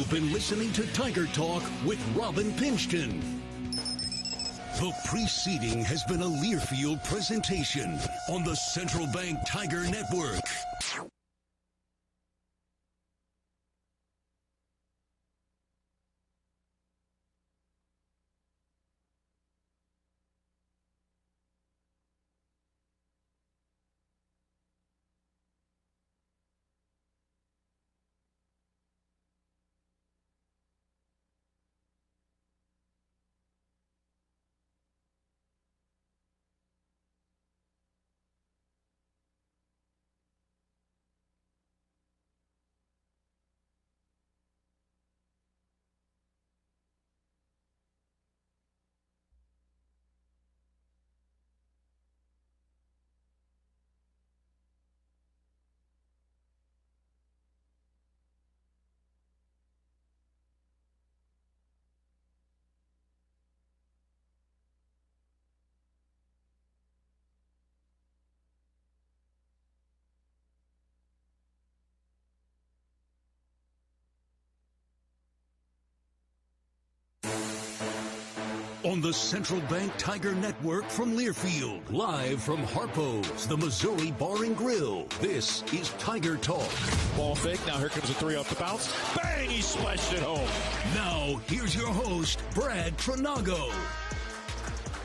You've been listening to Tiger Talk with Robin Pinchton. The preceding has been a Learfield presentation on the Central Bank Tiger Network. On the Central Bank Tiger Network from Learfield, live from Harpo's, the Missouri Bar and Grill, this is Tiger Talk. Ball fake, now here comes a three off the bounce. Bang, he splashed it home. Now, here's your host, Brad Trinago.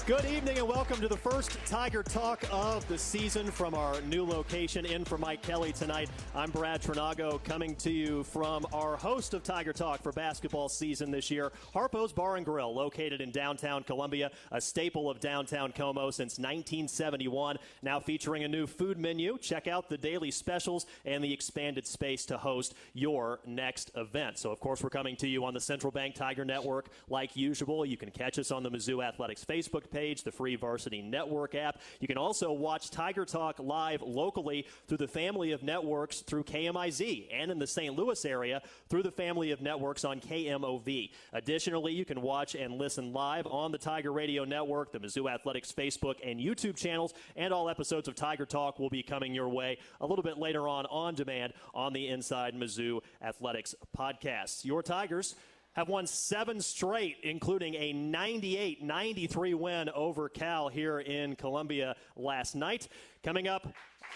Good evening and welcome to the first Tiger Talk of the season from our new location. In for Mike Kelly tonight, I'm Brad Trinago, coming to you from our host of Tiger Talk for basketball season this year, Harpo's Bar and Grill, located in downtown Columbia, a staple of downtown Como since 1971, now featuring a new food menu. Check out the daily specials and the expanded space to host your next event. So, of course, we're coming to you on the Central Bank Tiger Network like usual. You can catch us on the Mizzou Athletics Facebook page, the free Varsity Network app. You can also watch Tiger Talk live locally through the family of networks through KMIZ, and in the St. Louis area through the family of networks on KMOV. Additionally, you can watch and listen live on the Tiger Radio Network, the Mizzou Athletics Facebook and YouTube channels, and all episodes of Tiger Talk will be coming your way a little bit later on demand on the Inside Mizzou Athletics podcast. Your Tigers have won 7 straight, including a 98-93 win over Cal here in Columbia last night. Coming up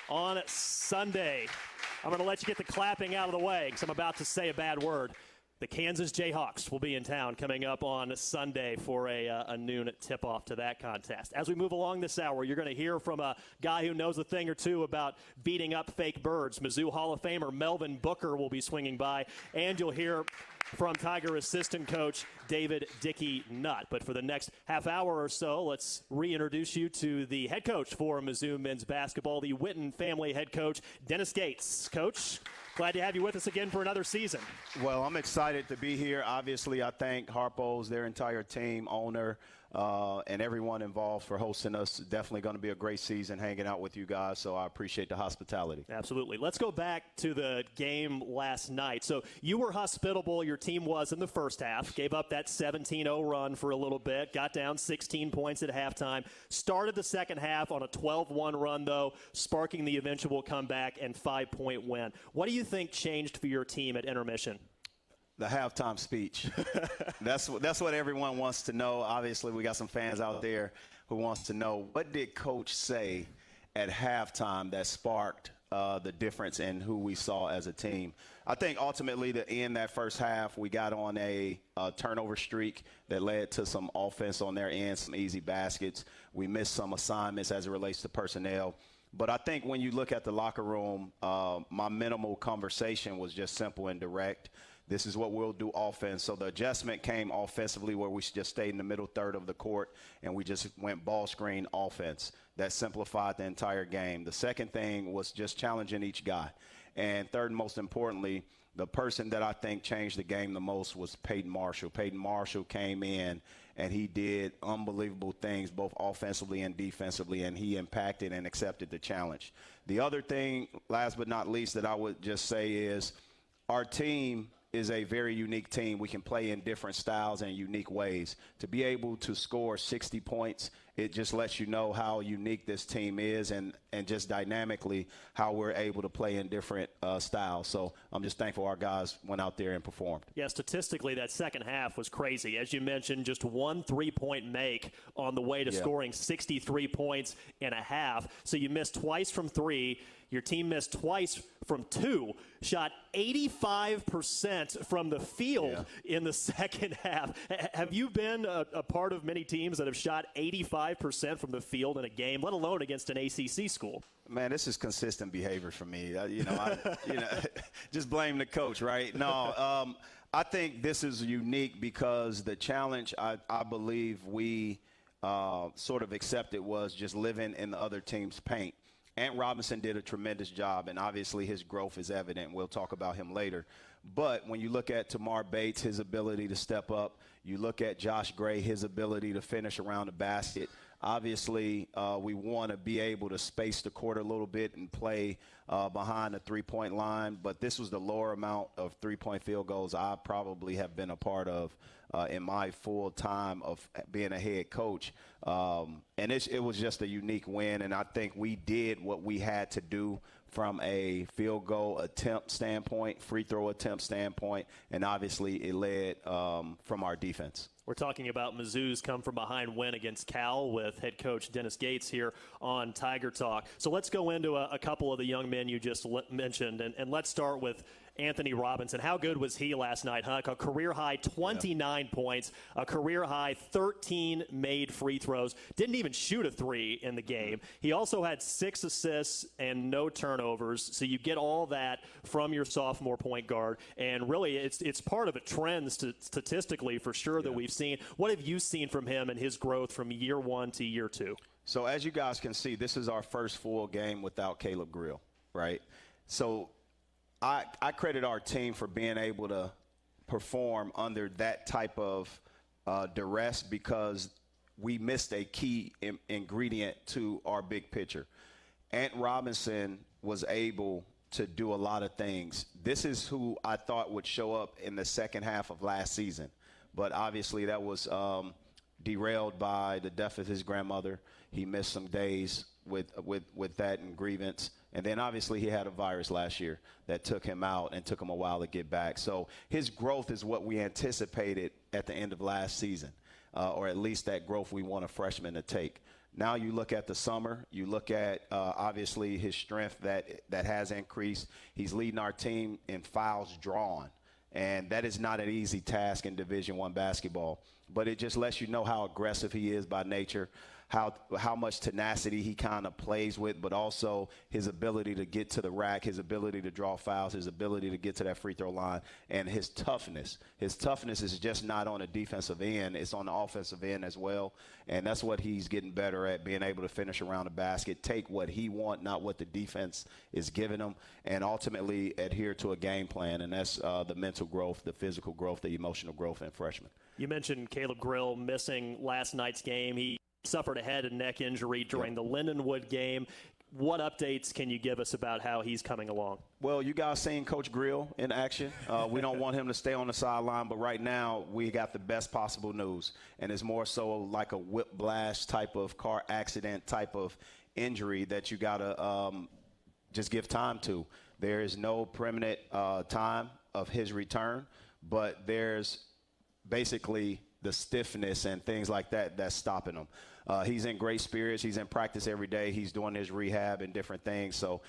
on Sunday, I'm going to let you get the clapping out of the way because I'm about to say a bad word. The Kansas Jayhawks will be in town coming up on Sunday for a noon tip-off to that contest. As we move along this hour, you're going to hear from a guy who knows a thing or two about beating up fake birds. Mizzou Hall of Famer Melvin Booker will be swinging by, and you'll hear from Tiger assistant coach David Dickey Nutt. But for the next half hour or so, let's reintroduce you to the head coach for Mizzou men's basketball, the Witten family head coach, Dennis Gates. Coach, glad to have you with us again for another season. Well, I'm excited to be here. Obviously, I thank Harpo's, their entire team, owner, and everyone involved for hosting us. Definitely going to be a great season hanging out with you guys, so I appreciate the hospitality. Absolutely. Let's go back to the game last night. So you were hospitable, your team was in the first half, gave up that 17-0 run for a little bit, got down 16 points at halftime, started the second half on a 12-1 run, though, sparking the eventual comeback and 5-point win. What do you think changed for your team at intermission? The halftime speech. That's what everyone wants to know. Obviously, we got some fans out there who wants to know, what did Coach say at halftime that sparked the difference in who we saw as a team? I think ultimately to end that first half, we got on a turnover streak that led to some offense on their end, some easy baskets. We missed some assignments as it relates to personnel. But I think when you look at the locker room, my minimal conversation was just simple and direct. This is what we'll do offense. So the adjustment came offensively, where we just stayed in the middle third of the court and we just went ball screen offense. That simplified the entire game. The second thing was just challenging each guy. And third, most importantly, the person that I think changed the game the most was Peyton Marshall. Peyton Marshall came in and he did unbelievable things both offensively and defensively, and he impacted and accepted the challenge. The other thing, last but not least, that I would just say is our team is a very unique team. We can play in different styles and unique ways. To be able to score 60 points, it just lets you know how unique this team is and just dynamically how we're able to play in different styles. So I'm just thankful our guys went out there and performed. Yeah, statistically, that second half was crazy. As you mentioned, just 1 3-point make on the way to scoring 63 points in a half. So you missed twice from 3. Your team missed twice from 2, shot 85% from the field in the second half. Have you been a part of many teams that have shot 85% from the field in a game, let alone against an ACC school? Man, this is consistent behavior for me. Just blame the coach, right? No, I think this is unique because the challenge I believe we sort of accepted was just living in the other team's paint. Ant Robinson did a tremendous job, and obviously his growth is evident. We'll talk about him later. But when you look at Tamar Bates, his ability to step up, you look at Josh Gray, his ability to finish around the basket, obviously we want to be able to space the court a little bit and play behind the three-point line. But this was the lower amount of three-point field goals I probably have been a part of in my full time of being a head coach. And it was just a unique win, and I think we did what we had to do from a field goal attempt standpoint, free throw attempt standpoint, and obviously it led from our defense. We're talking about Mizzou's come-from-behind win against Cal with head coach Dennis Gates here on Tiger Talk. So let's go into a couple of the young men you just mentioned, and let's start with Anthony Robinson. How good was he last night, Huck? A career-high 29 points, a career-high 13 made free throws. Didn't even shoot a 3 in the game. He also had 6 assists and no turnovers, so you get all that from your sophomore point guard. And really, it's part of a trend statistically for sure that we've seen. What have you seen from him and his growth from year 1 to year 2? So as you guys can see, this is our first full game without Caleb Grill, right? So I credit our team for being able to perform under that type of duress because we missed a key ingredient to our big picture. Ant Robinson was able to do a lot of things. This is who I thought would show up in the second half of last season, but obviously that was derailed by the death of his grandmother. He missed some days with that and grievance. And then obviously he had a virus last year that took him out and took him a while to get back. So his growth is what we anticipated at the end of last season, or at least that growth we want a freshman to take. Now you look at the summer, you look at obviously his strength that has increased. He's leading our team in fouls drawn. And that is not an easy task in Division I basketball. But it just lets you know how aggressive he is by nature, how much tenacity he kind of plays with, but also his ability to get to the rack, his ability to draw fouls, his ability to get to that free throw line, and his toughness. His toughness is just not on the defensive end. It's on the offensive end as well. And that's what he's getting better at, being able to finish around the basket, take what he wants, not what the defense is giving him, and ultimately adhere to a game plan. And that's the mental growth, the physical growth, the emotional growth in freshmen. You mentioned Caleb Grill missing last night's game. He suffered a head and neck injury during the Lindenwood game. What updates can you give us about how he's coming along? Well, you guys seen Coach Grill in action. We don't want him to stay on the sideline, but right now we got the best possible news, and it's more so like a whiplash type of car accident type of injury that you got to just give time to. There is no permanent time of his return, but there's basically the stiffness and things like that that's stopping him. He's in great spirits. He's in practice every day. He's doing his rehab and different things. So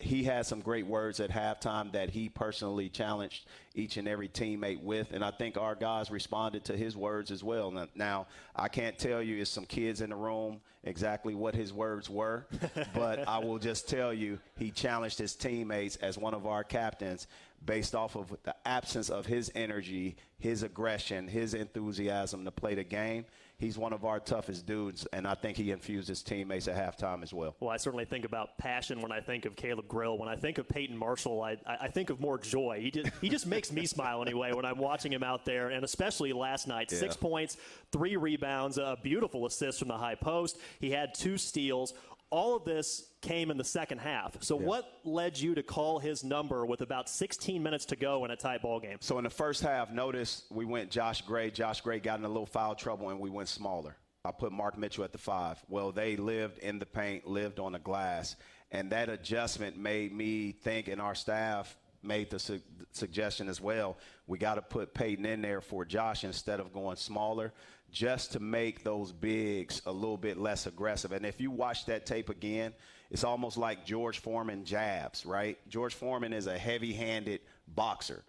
he had some great words at halftime that he personally challenged each and every teammate with, and I think our guys responded to his words as well. Now, I can't tell you, it's some kids in the room, exactly what his words were, but I will just tell you he challenged his teammates as one of our captains based off of the absence of his energy, his aggression, his enthusiasm to play the game. He's one of our toughest dudes, and I think he infused his teammates at halftime as well. Well, I certainly think about passion when I think of Caleb Grill. When I think of Peyton Marshall, I think of more joy. He just makes me smile anyway when I'm watching him out there, and especially last night. 6 points, 3 rebounds, a beautiful assist from the high post. He had 2 steals. all of this came in the second half. So what led you to call his number with about 16 minutes to go in a tight ball game? So in the first half, notice we went Josh Gray. Josh Gray got in a little foul trouble, and we went smaller. I put Mark Mitchell at the 5. Well, they lived in the paint, lived on the glass, and that adjustment made me think, and our staff made the suggestion as well, we got to put Peyton in there for Josh instead of going smaller, just to make those bigs a little bit less aggressive. And if you watch that tape again, it's almost like George Foreman jabs, right? George Foreman is a heavy-handed boxer.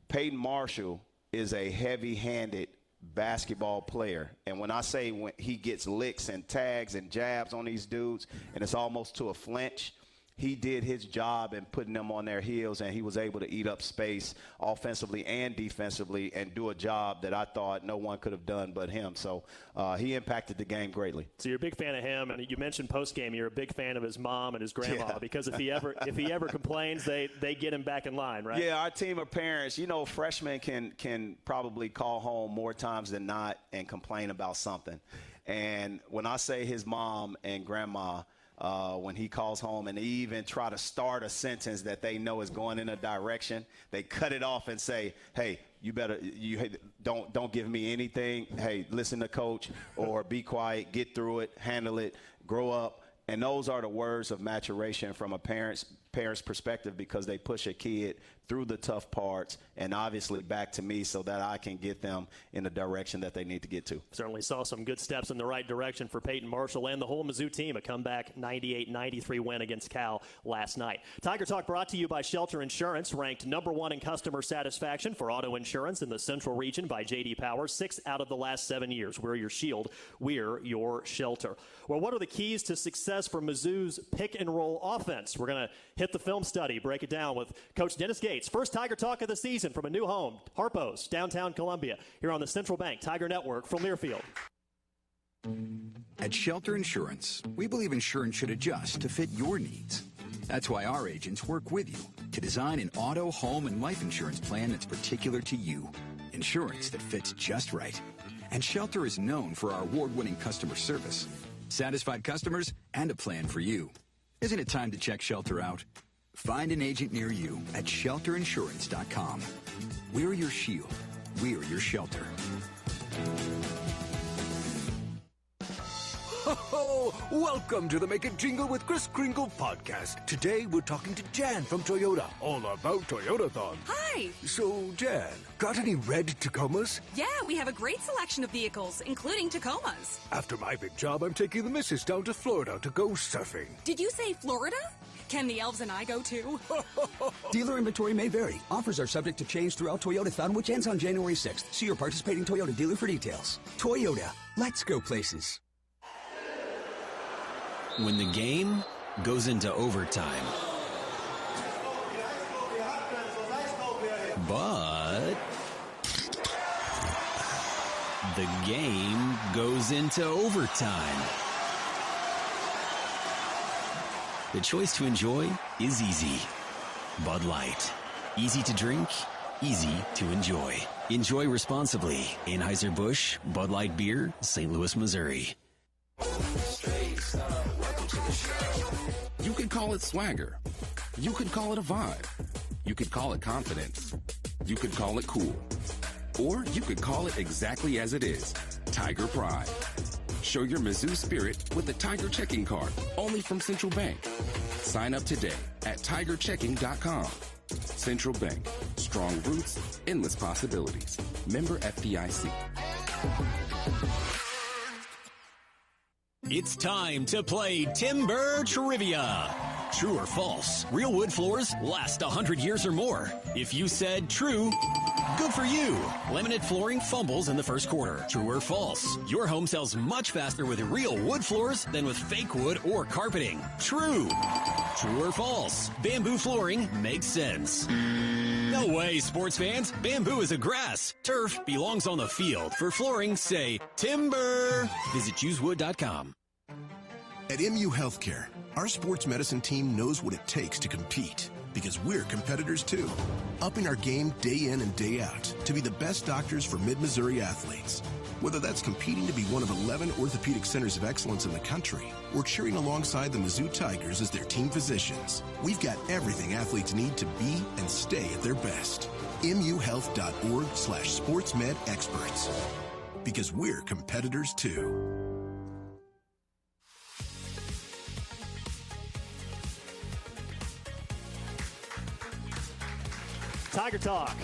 Peyton Marshall is a heavy-handed basketball player. And when I say when he gets licks and tags and jabs on these dudes, and it's almost to a flinch, he did his job in putting them on their heels, and he was able to eat up space offensively and defensively and do a job that I thought no one could have done but him. So he impacted the game greatly. So you're a big fan of him, and you mentioned post-game you're a big fan of his mom and his grandma because if he ever complains, they get him back in line, right? Yeah, our team of parents, you know, freshmen can probably call home more times than not and complain about something. And when I say his mom and grandma, when he calls home and they even try to start a sentence that they know is going in a direction, they cut it off and say, hey, you don't give me anything. Hey, listen to coach, or be quiet, get through it, handle it, grow up. And those are the words of maturation from a parent's perspective, because they push a kid through the tough parts and obviously back to me so that I can get them in the direction that they need to get to. Certainly saw some good steps in the right direction for Peyton Marshall and the whole Mizzou team. A comeback 98-93 win against Cal last night. Tiger Talk brought to you by Shelter Insurance, ranked #1 in customer satisfaction for auto insurance in the Central Region by J.D. Power. 6 out of the last 7 years. We're your shield. We're your shelter. Well, what are the keys to success for Mizzou's pick-and-roll offense? We're going to hit the film study, break it down with Coach Dennis Gates. First Tiger Talk of the season from a new home, Harpo's, downtown Columbia, here on the Central Bank Tiger Network from Learfield. At Shelter Insurance, we believe insurance should adjust to fit your needs. That's why our agents work with you to design an auto, home, and life insurance plan that's particular to you. Insurance that fits just right. And Shelter is known for our award-winning customer service, satisfied customers, and a plan for you. Isn't it time to check Shelter out? Find an agent near you at shelterinsurance.com. We're your shield. We're your shelter. Ho, welcome to the Make It Jingle with Kris Kringle podcast. Today we're talking to Jan from Toyota, all about Toyotathon. Hi. So, Jan, got any red Tacomas? Yeah, we have a great selection of vehicles, including Tacomas. After my big job, I'm taking the missus down to Florida to go surfing. Did you say Florida? Can the elves and I go too? Dealer inventory may vary. Offers are subject to change throughout Toyotathon, which ends on January 6th. See your participating Toyota dealer for details. Toyota, let's go places. When the game goes into overtime. But the game goes into overtime. The choice to enjoy is easy. Bud Light. Easy to drink, easy to enjoy. Enjoy responsibly. Anheuser-Busch, Bud Light Beer, St. Louis, Missouri. You could call it swagger. You could call it a vibe. You could call it confidence. You could call it cool. Or you could call it exactly as it is, Tiger Pride. Show your Mizzou spirit with the Tiger Checking Card, only from Central Bank. Sign up today at tigerchecking.com. Central Bank. Strong roots, endless possibilities. Member FDIC. It's time to play Timber Trivia. True or false? Real wood floors last 100 years or more. If you said true, good for you. Laminate flooring fumbles in the first quarter. True or false? Your home sells much faster with real wood floors than with fake wood or carpeting. True. True or false? Bamboo flooring makes sense. No way, sports fans. Bamboo is a grass. Turf belongs on the field. For flooring, say timber. Visit choosewood.com. At MU Healthcare, our sports medicine team knows what it takes to compete. because we're competitors too. Upping our game day in and day out to be the best doctors for Mid-Missouri athletes. Whether that's competing to be one of 11 orthopedic centers of excellence in the country or cheering alongside the Mizzou Tigers as their team physicians, we've got everything athletes need to be and stay at their best. muhealth.org/sportsmedexperts. Because we're competitors too. Tiger Talk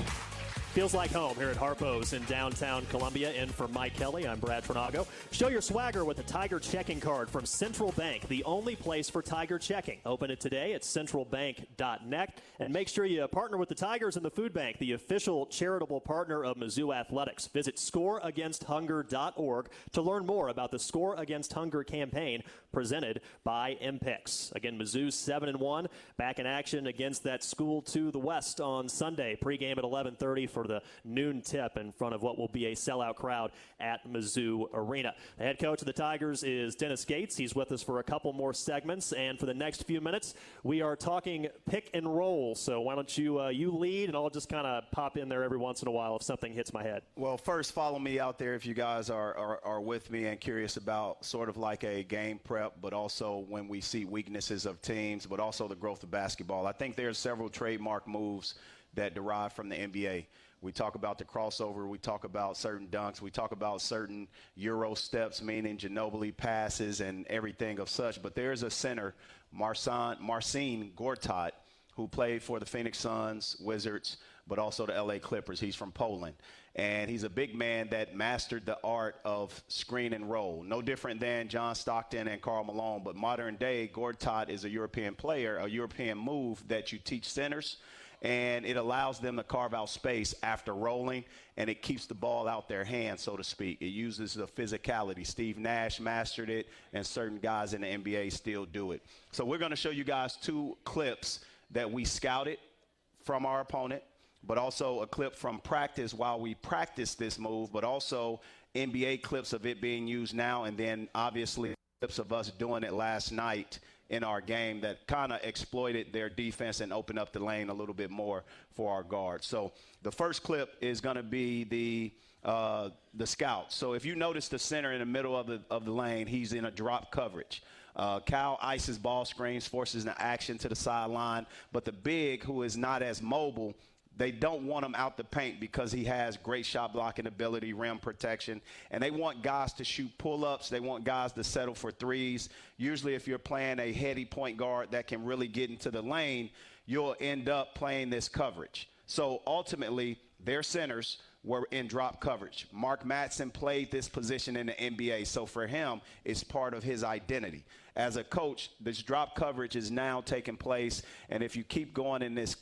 feels like home here at Harpo's in downtown Columbia. In for Mike Kelly, I'm Brad Trinago. Show your swagger with a Tiger checking card from Central Bank, the only place for Tiger checking. Open it today at centralbank.net. And make sure you partner with the Tigers and the Food Bank, the official charitable partner of Mizzou Athletics. Visit scoreagainsthunger.org to learn more about the Score Against Hunger campaign presented by MPIX. Again, Mizzou 7-1, back in action against that school to the west on Sunday. Pregame at 11:30 for the noon tip in front of what will be a sellout crowd at Mizzou Arena. The head coach of the Tigers is Dennis Gates. He's with us for a couple more segments, and for the next few minutes, we are talking pick and roll. So why don't you lead, and I'll just kind of pop in there every once in a while if something hits my head. Well, first, follow me out there if you guys are with me and curious about sort of like a game prep, but also when we see weaknesses of teams, but also the growth of basketball. I think there's several trademark moves that derive from the NBA. We talk about the crossover. We talk about certain dunks. We talk about certain Euro steps, meaning Ginobili passes and everything of such. But there's a center, Marcin Gortat, who played for the Phoenix Suns, Wizards, but also the LA Clippers. He's from Poland. And he's a big man that mastered the art of screen and roll. No different than John Stockton and Karl Malone. But modern day, Gortat is a European player, a European move that you teach centers. And it allows them to carve out space after rolling, and it keeps the ball out their hands, so to speak. It uses the physicality. Steve Nash mastered it, and certain guys in the NBA still do it. So we're going to show you guys two clips that we scouted from our opponent, but also a clip from practice while we practice this move, but also NBA clips of it being used now, and then obviously clips of us doing it last night in our game that kind of exploited their defense and opened up the lane a little bit more for our guards. So the first clip is going to be the scout. So if you notice the center in the middle of the lane, he's in a drop coverage. Cal ices ball screens, forces an action to the sideline, but the big, who is not as mobile, they don't want him out the paint because he has great shot blocking ability, rim protection, and they want guys to shoot pull-ups. They want guys to settle for threes. Usually if you're playing a heady point guard that can really get into the lane, you'll end up playing this coverage. So ultimately, their centers were in drop coverage. Mark Madsen played this position in the NBA, so for him, it's part of his identity. As a coach, this drop coverage is now taking place, and if you keep going in this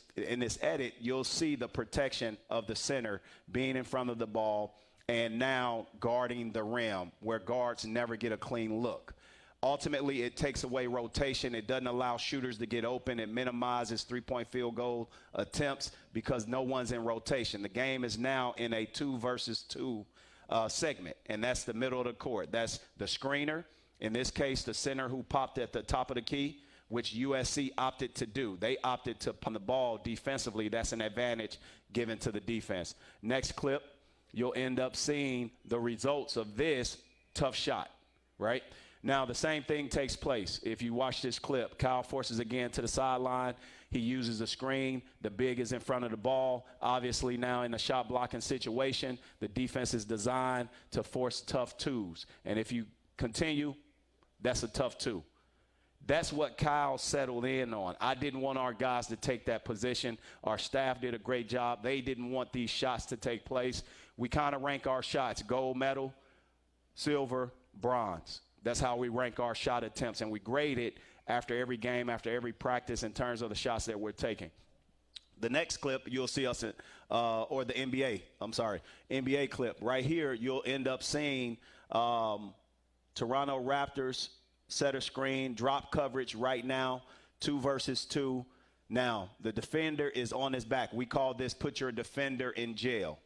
edit, you'll see the protection of the center being in front of the ball and now guarding the rim, where guards never get a clean look. Ultimately, it takes away rotation. It doesn't allow shooters to get open. It minimizes three-point field goal attempts because no one's in rotation. The game is now in a 2 versus 2 segment, and that's the middle of the court. That's the screener, in this case, the center who popped at the top of the key, which USC opted to do. They opted to put the ball defensively. That's an advantage given to the defense. Next clip, you'll end up seeing the results of this tough shot, right? Now, the same thing takes place. If you watch this clip, Kyle forces again to the sideline. He uses the screen. The big is in front of the ball. Obviously, now in a shot blocking situation, the defense is designed to force tough twos. And if you continue, that's a tough two. That's what Kyle settled in on. I didn't want our guys to take that position. Our staff did a great job. They didn't want these shots to take place. We kind of rank our shots: gold medal, silver, bronze. That's how we rank our shot attempts, and we grade it after every game, after every practice in terms of the shots that we're taking. The next clip, you'll see us in, or the NBA clip. Right here, you'll end up seeing Toronto Raptors set a screen, drop coverage right now, 2 versus 2. Now, the defender is on his back. We call this put your defender in jail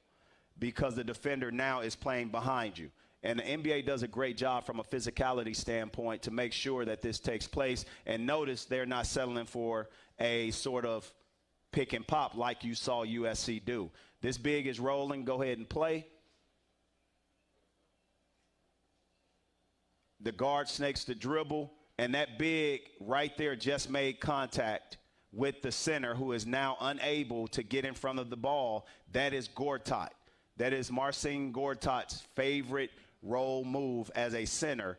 because the defender now is playing behind you. And the NBA does a great job from a physicality standpoint to make sure that this takes place. And notice they're not settling for a sort of pick and pop like you saw USC do. This big is rolling. Go ahead and play. The guard snakes the dribble, and that big right there just made contact with the center, who is now unable to get in front of the ball. That is Gortat. That is Marcin Gortat's favorite roll move as a center,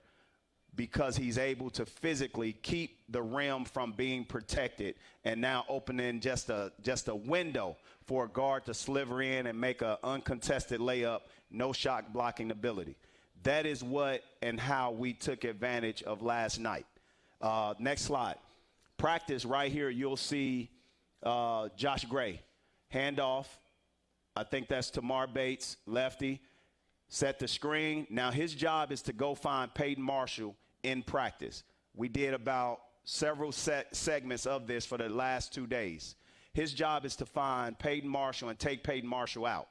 because he's able to physically keep the rim from being protected and now opening just a window for a guard to sliver in and make an uncontested layup, no shot blocking ability. That is what and how we took advantage of last night. Next slide. Practice right here, you'll see Josh Gray. Handoff. I think that's Tamar Bates, lefty. Set the screen. Now his job is to go find Peyton Marshall in practice. We did about several segments of this for the last 2 days. His job is to find Peyton Marshall and take Peyton Marshall out.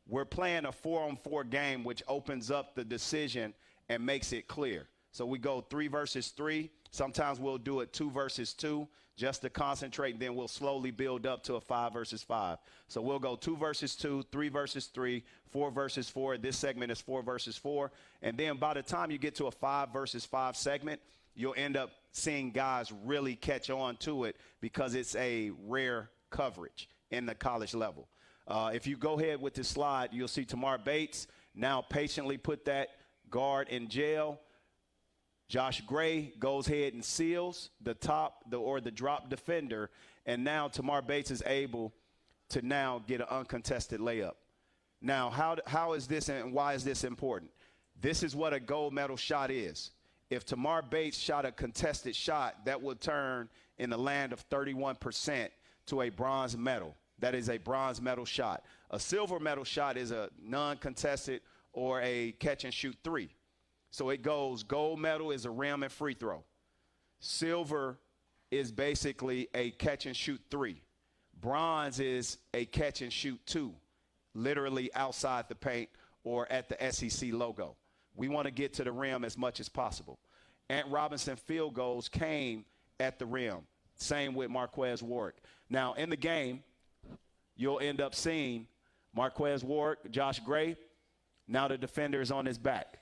We're playing a 4-on-4 game, which opens up the decision and makes it clear. So we go 3 versus 3. Sometimes we'll do it 2 versus 2 just to concentrate, and then we'll slowly build up to a 5 versus 5. So we'll go 2 versus 2, 3 versus 3, 4 versus 4. This segment is 4 versus 4. And then by the time you get to a 5 versus 5 segment, you'll end up seeing guys really catch on to it, because it's a rare coverage in the college level. If you go ahead with this slide, you'll see Tamar Bates now patiently put that guard in jail. Josh Gray goes ahead and seals the drop defender, and now Tamar Bates is able to now get an uncontested layup. Now, how is this and why is this important? This is what a gold medal shot is. If Tamar Bates shot a contested shot, that would turn in the land of 31% to a bronze medal. That is a bronze medal shot. A silver medal shot is a non-contested or a catch-and-shoot 3. So it goes, gold medal is a rim and free throw. Silver is basically a catch-and-shoot 3. Bronze is a catch-and-shoot 2, literally outside the paint or at the SEC logo. We want to get to the rim as much as possible. Ant Robinson field goals came at the rim. Same with Marquez Warwick. Now, in the game, you'll end up seeing Marquez Warwick, Josh Gray. Now the defender is on his back.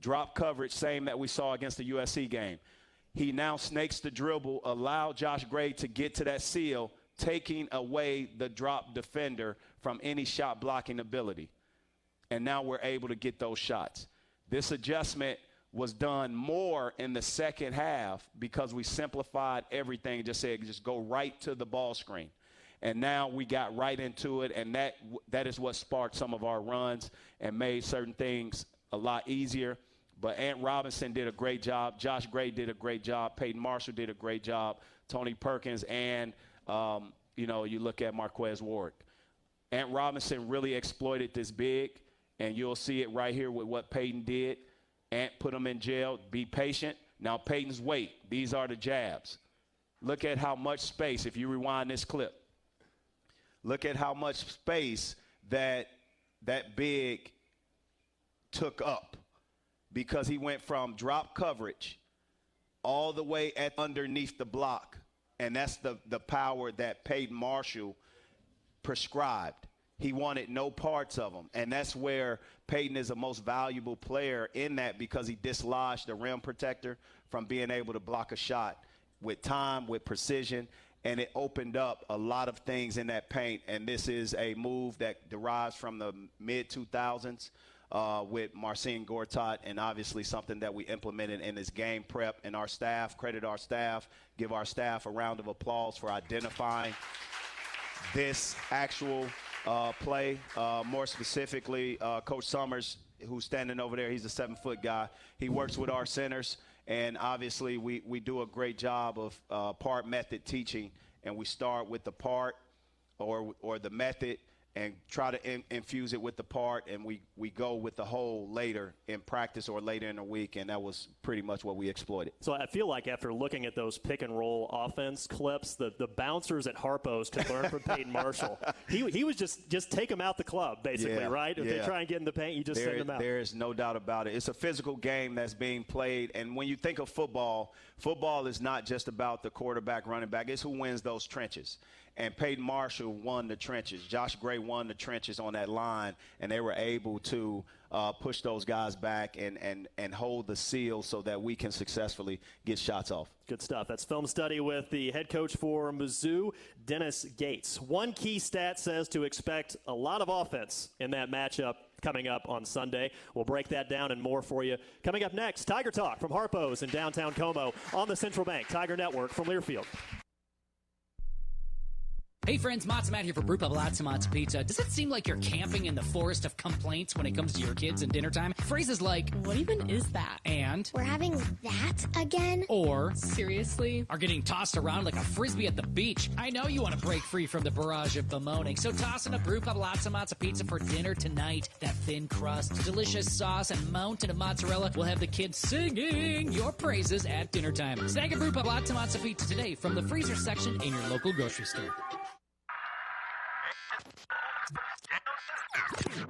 Drop coverage, same that we saw against the USC game. He now snakes the dribble, allow Josh Gray to get to that seal, taking away the drop defender from any shot blocking ability. And now we're able to get those shots. This adjustment was done more in the second half because we simplified everything and just said, just go right to the ball screen. And now we got right into it, and that is what sparked some of our runs and made certain things a lot easier. But Ant Robinson did a great job. Josh Gray did a great job. Peyton Marshall did a great job. Tony Perkins and, you look at Marquez Warwick. Ant Robinson really exploited this big, and you'll see it right here with what Peyton did. Ant put him in jail. Be patient. Now Peyton's wait. These are the jabs. Look at how much space, if you rewind this clip, look at how much space that big took up, because he went from drop coverage all the way at underneath the block, and that's the power that Peyton Marshall prescribed. He wanted no parts of him, and that's where Peyton is the most valuable player in that, because he dislodged the rim protector from being able to block a shot with time, with precision, and it opened up a lot of things in that paint. And this is a move that derives from the mid-2000s with Marcin Gortat, and obviously something that we implemented in this game prep. And our staff, credit our staff, give our staff a round of applause for identifying this actual play. More specifically, Coach Summers, who's standing over there, he's a 7-foot guy. He works with our centers. And obviously, we do a great job of part method teaching, and we start with the part or the method and try to infuse it with the part, and we go with the whole later in practice or later in the week, and that was pretty much what we exploited. So I feel like after looking at those pick-and-roll offense clips, the bouncers at Harpo's could learn from Peyton Marshall. He was just take them out the club, basically, right? If they try and get in the paint, you just send them out. There is no doubt about it. It's a physical game that's being played, and when you think of football is not just about the quarterback, running back. It's who wins those trenches. and Peyton Marshall won the trenches. Josh Gray won the trenches on that line, and they were able to push those guys back and hold the seal so that we can successfully get shots off. Good stuff. That's film study with the head coach for Mizzou, Dennis Gates. One key stat says to expect a lot of offense in that matchup coming up on Sunday. We'll break that down and more for you. Coming up next, Tiger Talk from Harpo's in downtown Como on the Central Bank Tiger Network from Learfield. Hey friends, Matza Matt here for Brew Pub Lots Matza Pizza. Does it seem like you're camping in the forest of complaints when it comes to your kids and dinner time? Phrases like, what even is that? And, we're having that again? Or, seriously? Are getting tossed around like a frisbee at the beach. I know you want to break free from the barrage of bemoaning, so toss in a Brew Pub Lots Matza Pizza for dinner tonight. That thin crust, delicious sauce, and mountain of mozzarella will have the kids singing your praises at dinner time. Snag a Brew Pub Lots Matza Pizza today from the freezer section in your local grocery store.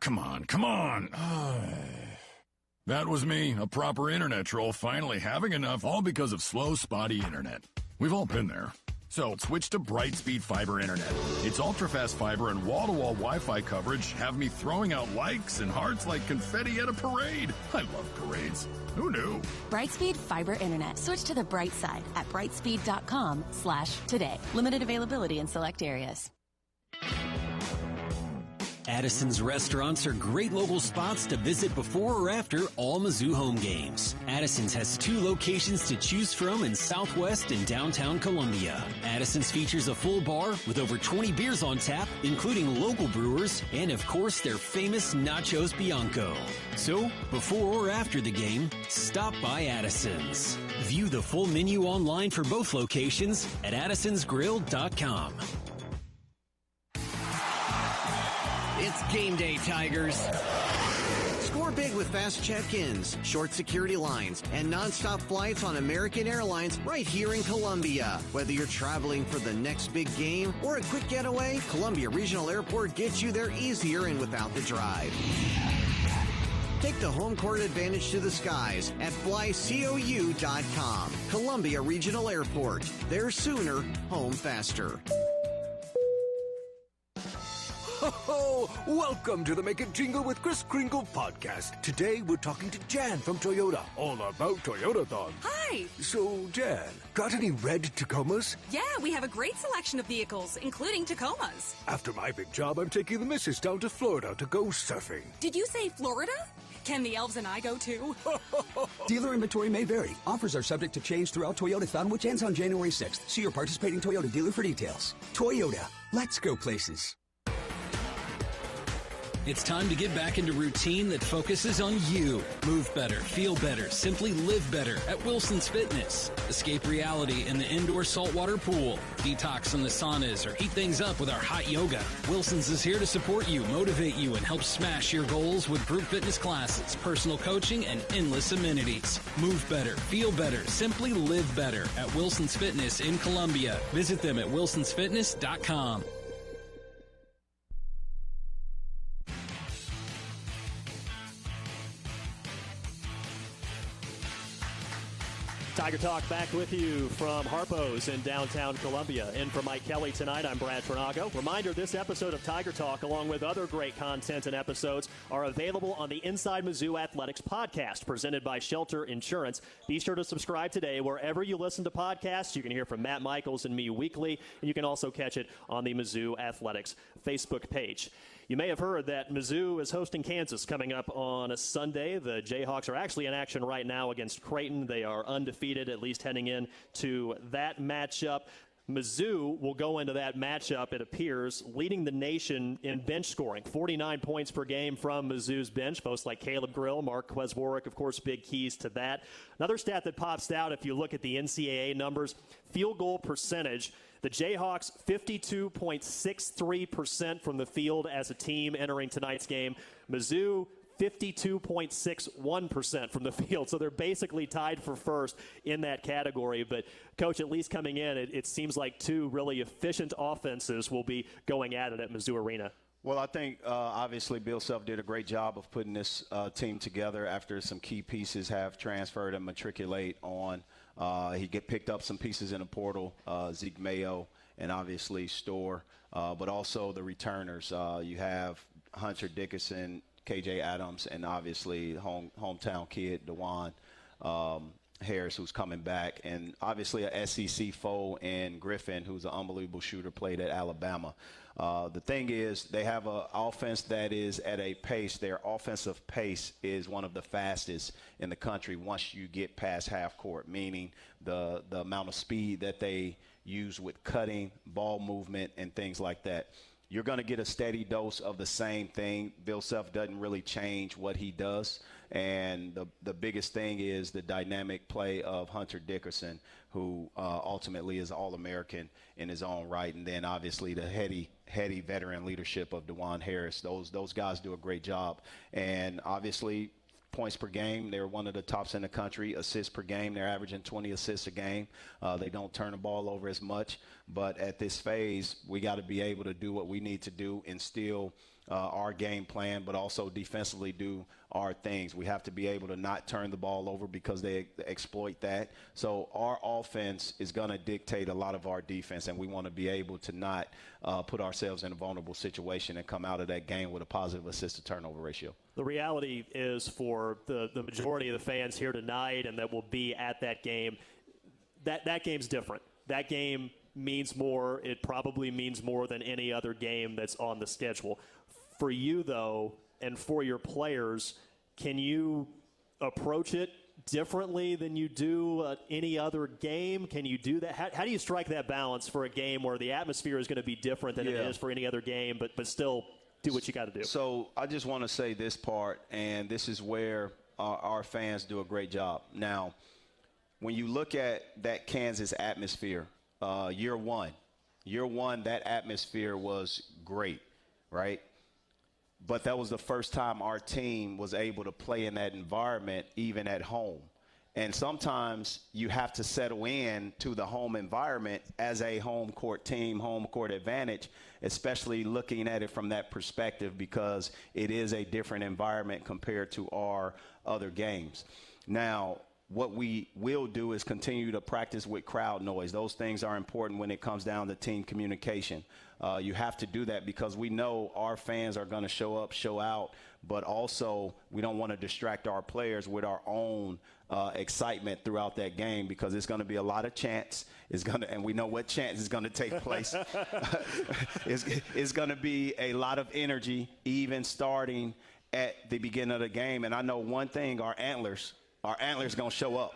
Come on. That was me, a proper internet troll, finally having enough, all because of slow, spotty internet. We've all been there. So switch to Brightspeed Fiber Internet. Its ultra-fast fiber and wall-to-wall Wi-Fi coverage have me throwing out likes and hearts like confetti at a parade. I love parades. Who knew? Brightspeed Fiber Internet. Switch to the bright side at brightspeed.com/today. Limited availability in select areas. Addison's restaurants are great local spots to visit before or after all Mizzou home games. Addison's has 2 locations to choose from in Southwest and downtown Columbia. Addison's features a full bar with over 20 beers on tap, including local brewers, and of course their famous Nachos Bianco. So, before or after the game, stop by Addison's. View the full menu online for both locations at addisonsgrill.com. It's game day, Tigers. Score big with fast check-ins, short security lines, and nonstop flights on American Airlines right here in Columbia. Whether you're traveling for the next big game or a quick getaway, Columbia Regional Airport gets you there easier and without the drive. Take the home court advantage to the skies at flycou.com. Columbia Regional Airport. There sooner, home faster. Ho! Welcome to the Make It Jingle with Kris Kringle podcast. Today we're talking to Jan from Toyota, all about Toyotathon. Hi! So, Jan, got any red Tacomas? Yeah, we have a great selection of vehicles, including Tacomas. After my big job, I'm taking the missus down to Florida to go surfing. Did you say Florida? Can the elves and I go too? Dealer inventory may vary. Offers are subject to change throughout Toyotathon, which ends on January 6th. See your participating Toyota dealer for details. Toyota, let's go places. It's time to get back into routine that focuses on you. Move better, feel better, simply live better at Wilson's Fitness. Escape reality in the indoor saltwater pool. Detox from the saunas or heat things up with our hot yoga. Wilson's is here to support you, motivate you, and help smash your goals with group fitness classes, personal coaching, and endless amenities. Move better, feel better, simply live better at Wilson's Fitness in Columbia. Visit them at wilsonsfitness.com. Tiger Talk back with you from Harpo's in downtown Columbia. In for Mike Kelly tonight, I'm Brad Trinago. Reminder, this episode of Tiger Talk, along with other great content and episodes, are available on the Inside Mizzou Athletics podcast, presented by Shelter Insurance. Be sure to subscribe today wherever you listen to podcasts. You can hear from Matt Michaels and me weekly, and you can also catch it on the Mizzou Athletics Facebook page. You may have heard that Mizzou is hosting Kansas coming up on a Sunday. The Jayhawks are actually in action right now against Creighton. They are undefeated, at least heading into that matchup. Mizzou will go into that matchup, it appears, leading the nation in bench scoring. 49 points per game from Mizzou's bench. Folks like Caleb Grill, Mark Kweswarek, of course, big keys to that. Another stat that pops out if you look at the NCAA numbers, field goal percentage. The Jayhawks, 52.63% from the field as a team entering tonight's game. Mizzou, 52.61% from the field. So they're basically tied for first in that category. But, Coach, at least coming in, it seems like 2 really efficient offenses will be going at it at Mizzou Arena. Well, I think, obviously, Bill Self did a great job of putting this team together after some key pieces have transferred and matriculate on. He picked up some pieces in the portal, Zeke Mayo and obviously Storr, but also the returners. You have Hunter Dickinson, KJ Adams, and obviously hometown kid, DeJuan Harris, who's coming back, and obviously a SEC foe in Griffin, who's an unbelievable shooter, played at Alabama. The thing is, they have an offense that is at a pace. Their offensive pace is one of the fastest in the country once you get past half court, meaning the amount of speed that they use with cutting, ball movement, and things like that. You're going to get a steady dose of the same thing. Bill Self doesn't really change what he does. And the biggest thing is the dynamic play of Hunter Dickinson, who ultimately is All-American in his own right. And then obviously the heady veteran leadership of DeJuan Harris. Those guys do a great job. And obviously points per game, they're one of the tops in the country. Assists per game, they're averaging 20 assists a game. They don't turn the ball over as much. But at this phase, we got to be able to do what we need to do, instill our game plan, but also defensively do our things. We have to be able to not turn the ball over because they exploit that. So our offense is going to dictate a lot of our defense, and we want to be able to not put ourselves in a vulnerable situation and come out of that game with a positive assist-to-turnover ratio. The reality is for the majority of the fans here tonight and that will be at that game, that game's different. That game means more. It probably means more than any other game that's on the schedule. For you, though, and for your players, can you approach it differently than you do any other game? Can you do that? How do you strike that balance for a game where the atmosphere is going to be different than it is for any other game, but still do what you got to do? So I just want to say this part, and this is where our fans do a great job. Now, when you look at that Kansas atmosphere, year one, that atmosphere was great, right? But that was the first time our team was able to play in that environment, even at home. And sometimes you have to settle in to the home environment as a home court team, home court advantage, especially looking at it from that perspective because it is a different environment compared to our other games. Now, what we will do is continue to practice with crowd noise. Those things are important when it comes down to team communication. You have to do that because we know our fans are going to show up, show out, but also we don't want to distract our players with our own excitement throughout that game because it's going to be a lot of chants. And we know what chants is going to take place. It's going to be a lot of energy, even starting at the beginning of the game. And I know one thing, our antlers going to show up.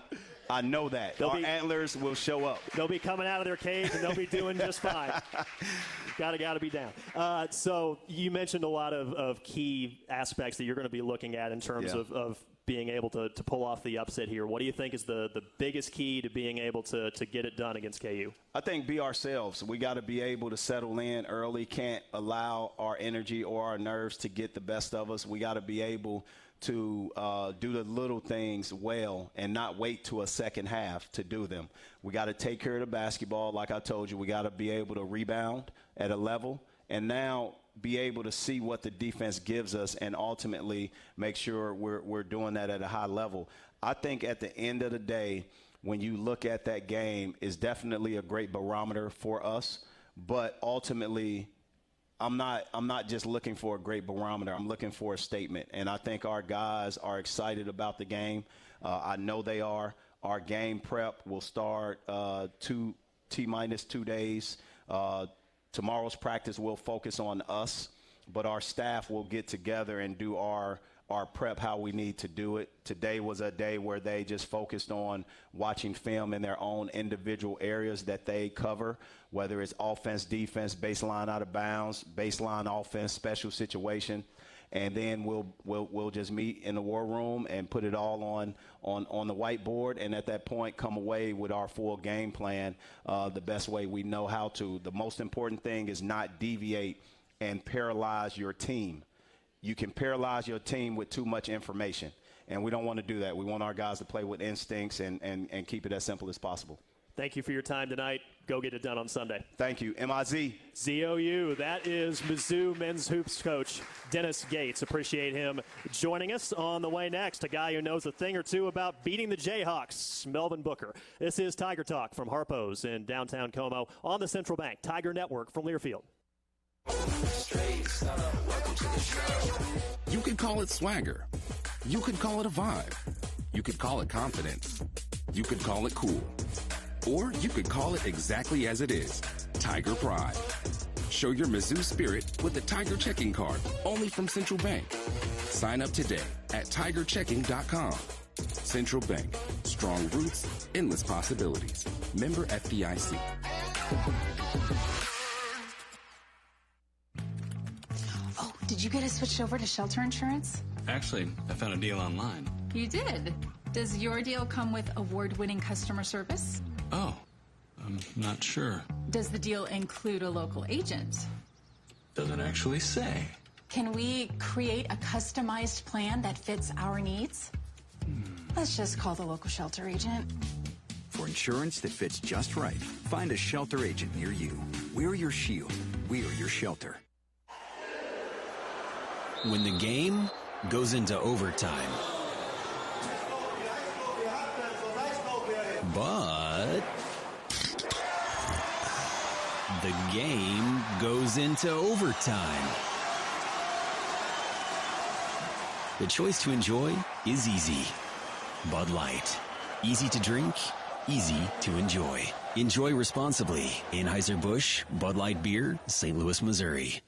I know that. Antlers will show up. They'll be coming out of their cage, and they'll be doing just fine. Got to be down. So you mentioned a lot of key aspects that you're going to be looking at in terms of being able to pull off the upset here. What do you think is the biggest key to being able to get it done against KU? I think be ourselves. We got to be able to settle in early. Can't allow our energy or our nerves to get the best of us. We got to be able to do the little things well and not wait to a second half to do them. We got to take care of the basketball. Like I told you, we got to be able to rebound at a level and now be able to see what the defense gives us and ultimately make sure we're doing that at a high level. I think at the end of the day, when you look at that game, is definitely a great barometer for us, but ultimately I'm not just looking for a great barometer. I'm looking for a statement, and I think our guys are excited about the game. I know they are. Our game prep will start T-minus 2 days. Tomorrow's practice will focus on us, but our staff will get together and do our prep how we need to do it. Today was a day where they just focused on watching film in their own individual areas that they cover, whether it's offense, defense, baseline out of bounds, baseline offense, special situation. And then we'll just meet in the war room and put it all on the whiteboard. And at that point, come away with our full game plan the best way we know how to. The most important thing is not deviate and paralyze your team. You can paralyze your team with too much information, and we don't want to do that. We want our guys to play with instincts and keep it as simple as possible. Thank you for your time tonight. Go get it done on Sunday. Thank you. M-I-Z. Z-O-U. That is Mizzou men's hoops coach Dennis Gates. Appreciate him joining us. On the way next, a guy who knows a thing or two about beating the Jayhawks, Melvin Booker. This is Tiger Talk from Harpo's in downtown Como on the Central Bank Tiger Network from Learfield. You could call it swagger. You could call it a vibe. You could call it confidence. You could call it cool. Or you could call it exactly as it is, Tiger Pride. Show your Mizzou spirit with the Tiger Checking Card, only from Central Bank. Sign up today at tigerchecking.com. Central Bank, strong roots, endless possibilities. Member FDIC. Oh, did you get us switched over to shelter insurance? Actually, I found a deal online. You did? Does your deal come with award-winning customer service? Oh, I'm not sure. Does the deal include a local agent? Doesn't actually say. Can we create a customized plan that fits our needs? Let's just call the local shelter agent. For insurance that fits just right, find a shelter agent near you. We're your shield. We're your shelter. When the game goes into overtime. But the game goes into overtime. The choice to enjoy is easy. Bud Light. Easy to drink, easy to enjoy. Enjoy responsibly. Anheuser-Busch, Bud Light Beer, St. Louis, Missouri.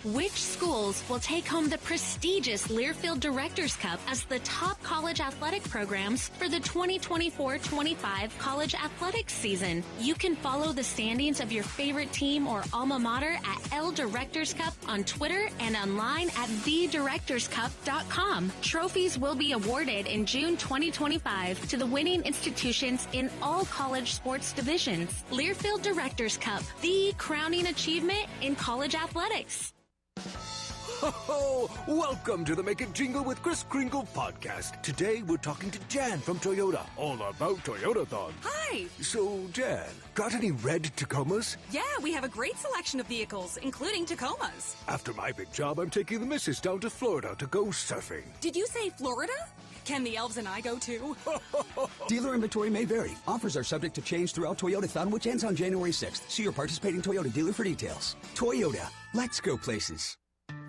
Which schools will take home the prestigious Learfield Directors Cup as the top college athletic programs for the 2024-25 college athletics season? You can follow the standings of your favorite team or alma mater at L Directors Cup on Twitter and online at thedirectorscup.com. Trophies will be awarded in June 2025 to the winning institutions in all college sports divisions. Learfield Directors Cup, the crowning achievement in college athletics. Ho! Welcome to the Make It Jingle with Kris Kringle podcast. Today we're talking to Jan from Toyota, all about Toyotathon. Hi! So, Jan, got any red Tacomas? Yeah, we have a great selection of vehicles, including Tacomas. After my big job, I'm taking the missus down to Florida to go surfing. Did you say Florida? Can the elves and I go too? Dealer inventory may vary. Offers are subject to change throughout Toyotathon, which ends on January 6th. See your participating Toyota dealer for details. Toyota, let's go places.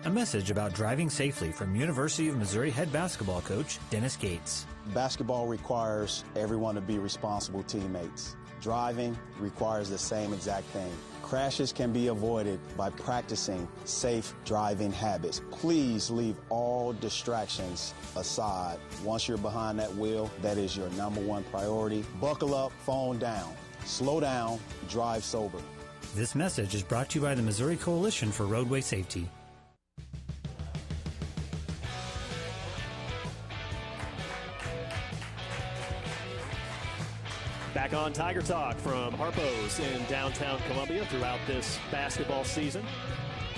A message about driving safely from University of Missouri head basketball coach Dennis Gates. Basketball requires everyone to be responsible teammates. Driving requires the same exact thing. Crashes can be avoided by practicing safe driving habits. Please leave all distractions aside. Once you're behind that wheel, that is your number one priority. Buckle up, phone down. Slow down, drive sober. This message is brought to you by the Missouri Coalition for Roadway Safety. Back on Tiger Talk from Harpo's in downtown Columbia throughout this basketball season.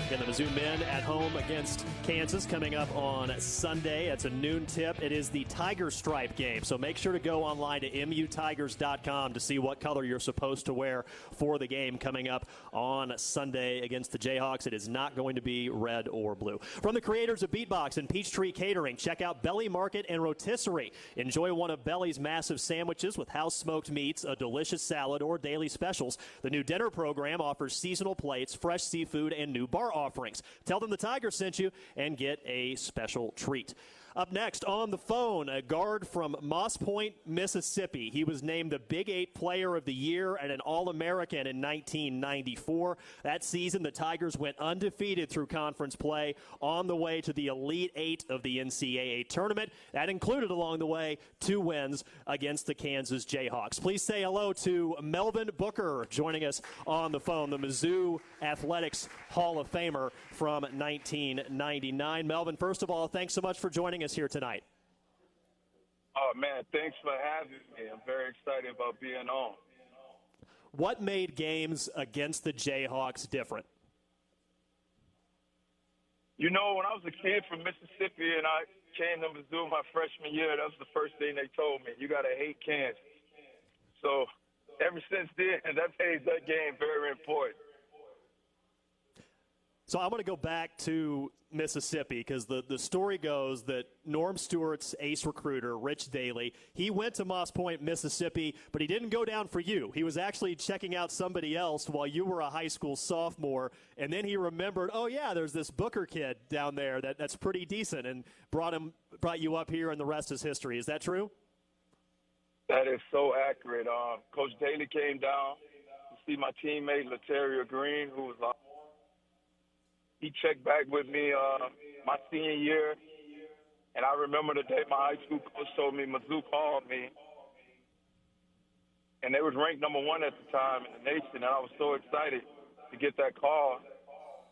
Again, the Mizzou men at home against Kansas coming up on Sunday. It's a noon tip. It is the Tiger Stripe game, so make sure to go online to mutigers.com to see what color you're supposed to wear for the game coming up on Sunday against the Jayhawks. It is not going to be red or blue. From the creators of Beatbox and Peachtree Catering, check out Belly Market and Rotisserie. Enjoy one of Belly's massive sandwiches with house-smoked meats, a delicious salad, or daily specials. The new dinner program offers seasonal plates, fresh seafood, and new bar offerings. Tell them the Tiger sent you and get a special treat. Up next on the phone, a guard from Moss Point, Mississippi. He was named the Big 8 Player of the Year and an All-American in 1994. That season, the Tigers went undefeated through conference play on the way to the Elite 8 of the NCAA tournament. That included, along the way, 2 wins against the Kansas Jayhawks. Please say hello to Melvin Booker joining us on the phone, the Mizzou Athletics Hall of Famer from 1999. Melvin, first of all, thanks so much for joining us here tonight. Oh, man, thanks for having me. I'm very excited about being on. What made games against the Jayhawks different? You know, when I was a kid from Mississippi and I came to Mizzou my freshman year, that was the first thing they told me. You got to hate Kansas. So ever since then, that made that game very important. So I'm going to go back to Mississippi because the story goes that Norm Stewart's ace recruiter, Rich Daly, he went to Moss Point, Mississippi, but he didn't go down for you. He was actually checking out somebody else while you were a high school sophomore, and then he remembered, oh, yeah, there's this Booker kid down there that's pretty decent, and brought you up here, and the rest is history. Is that true? That is so accurate. Coach Daly came down to see my teammate, Lateria Green, who was he checked back with me my senior year, and I remember the day my high school coach told me Mizzou called me, and they was ranked number 1 at the time in the nation, and I was so excited to get that call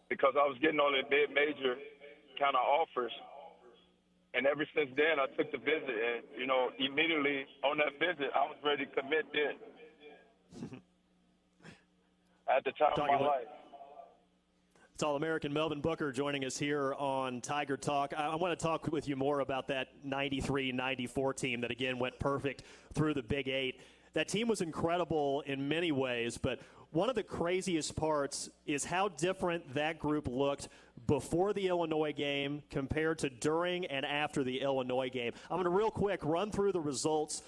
because I was getting only mid-major kind of offers. And ever since then, I took the visit, and, immediately on that visit, I was ready to commit then at the time of my life. It's All-American Melvin Booker joining us here on Tiger Talk. I want to talk with you more about that 93-94 team that, again, went perfect through the Big Eight. That team was incredible in many ways, but one of the craziest parts is how different that group looked before the Illinois game compared to during and after the Illinois game. I'm going to real quick run through the results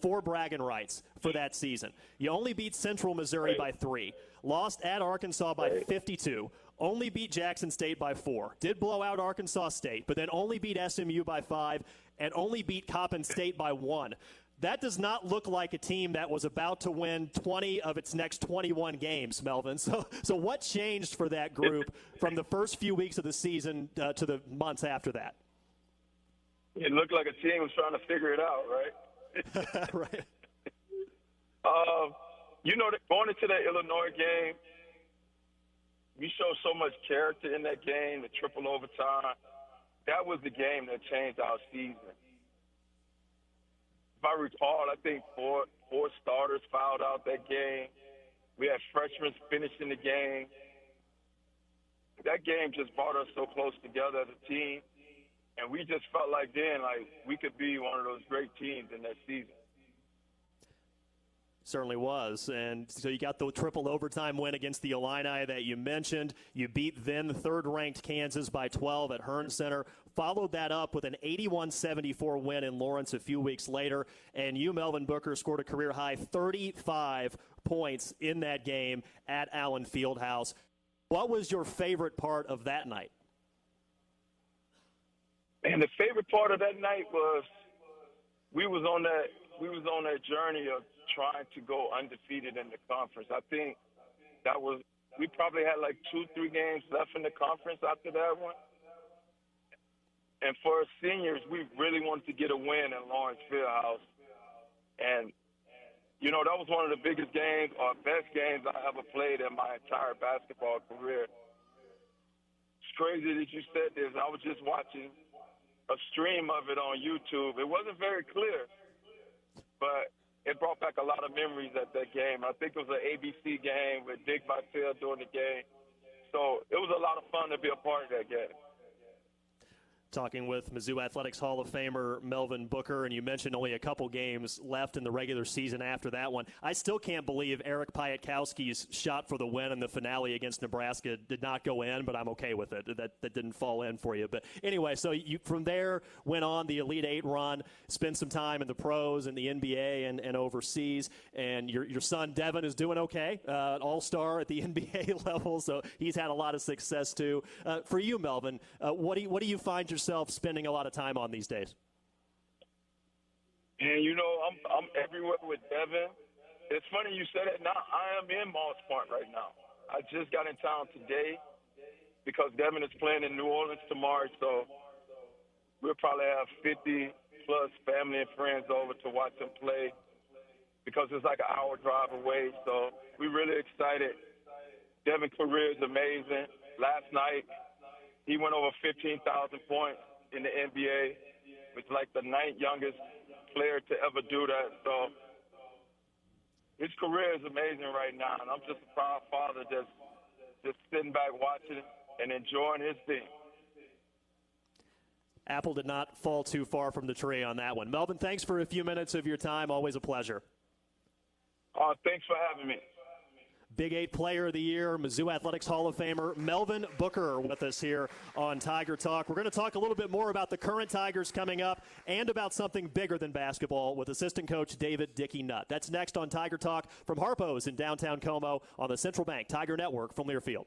for bragging rights for that season. You only beat Central Missouri by 3, lost at Arkansas by 52, only beat Jackson State by 4, did blow out Arkansas State, but then only beat SMU by 5, and only beat Coppin State by 1. That does not look like a team that was about to win 20 of its next 21 games, Melvin. So what changed for that group from the first few weeks of the season to the months after that? It looked like a team was trying to figure it out, right? Right. Going into that Illinois game, we showed so much character in that game, the triple overtime. That was the game that changed our season. If I recall, I think four starters fouled out that game. We had freshmen finishing the game. That game just brought us so close together as a team, and we just felt like then, we could be one of those great teams in that season. Certainly was. And so you got the triple overtime win against the Illini that you mentioned. You beat then third-ranked Kansas by 12 at Hearn Center. Followed that up with an 81-74 win in Lawrence a few weeks later. And you, Melvin Booker, scored a career-high 35 points in that game at Allen Fieldhouse. What was your favorite part of that night? And the favorite part of that night was we was on that journey of trying to go undefeated in the conference. I think we probably had 2-3 games left in the conference after that one. And for us seniors, we really wanted to get a win in Lawrence Fieldhouse. And, that was one of the biggest games or best games I ever played in my entire basketball career. It's crazy that you said this. I was just watching a stream of it on YouTube. It wasn't very clear, but it brought back a lot of memories at that game. I think it was an ABC game with Dick Vitale during the game. So it was a lot of fun to be a part of that game. Talking with Mizzou Athletics Hall of Famer Melvin Booker, and you mentioned only a couple games left in the regular season after that one. I still can't believe Eric Piatkowski's shot for the win in the finale against Nebraska did not go in, but I'm okay with it. That didn't fall in for you. But anyway, so you from there went on the Elite Eight run, spent some time in the pros and the NBA and overseas, and your son Devin is doing okay, all-star at the NBA level, so he's had a lot of success too. For you, Melvin, what do you find yourself spending a lot of time on these days? And I'm everywhere with Devin. It's funny you said it. Now I am in Moss Point right now. I just got in town today because Devin is playing in New Orleans tomorrow, so we'll probably have 50 plus family and friends over to watch him play because it's like an hour drive away. So we're really excited. Devin's career is amazing. Last night, he went over 15,000 points in the NBA, which is like the 9th youngest player to ever do that. So his career is amazing right now, and I'm just a proud father just sitting back watching and enjoying his team. Apple did not fall too far from the tree on that one. Melvin, thanks for a few minutes of your time. Always a pleasure. Thanks for having me. Big 8 Player of the Year, Mizzou Athletics Hall of Famer Melvin Booker with us here on Tiger Talk. We're going to talk a little bit more about the current Tigers coming up and about something bigger than basketball with assistant coach David Dickey Nutt. That's next on Tiger Talk from Harpo's in downtown Como on the Central Bank Tiger Network from Learfield.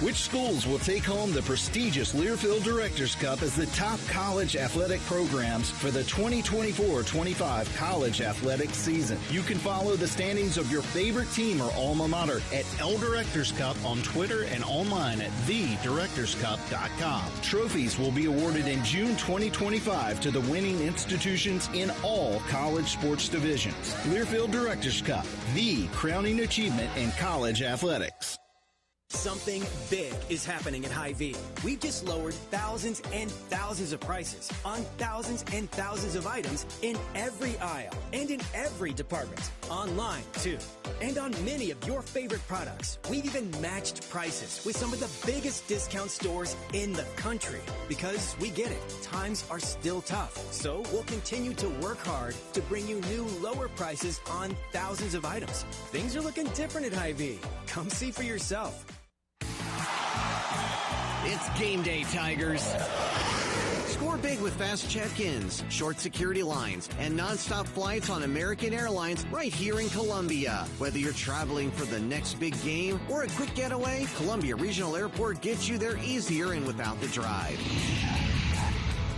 Which schools will take home the prestigious Learfield Directors Cup as the top college athletic programs for the 2024-25 college athletic season? You can follow the standings of your favorite team or alma mater at L Directors Cup on Twitter and online at thedirectorscup.com. Trophies will be awarded in June 2025 to the winning institutions in all college sports divisions. Learfield Directors Cup, the crowning achievement in college athletics. Something big is happening at Hy-Vee. We've just lowered thousands and thousands of prices on thousands and thousands of items in every aisle and in every department. Online, too. And on many of your favorite products. We've even matched prices with some of the biggest discount stores in the country. Because we get it, times are still tough. So we'll continue to work hard to bring you new lower prices on thousands of items. Things are looking different at Hy-Vee. Come see for yourself. It's game day, Tigers. Score big with fast check-ins, short security lines, and nonstop flights on American Airlines right here in Columbia. Whether you're traveling for the next big game or a quick getaway, Columbia Regional Airport gets you there easier and without the drive.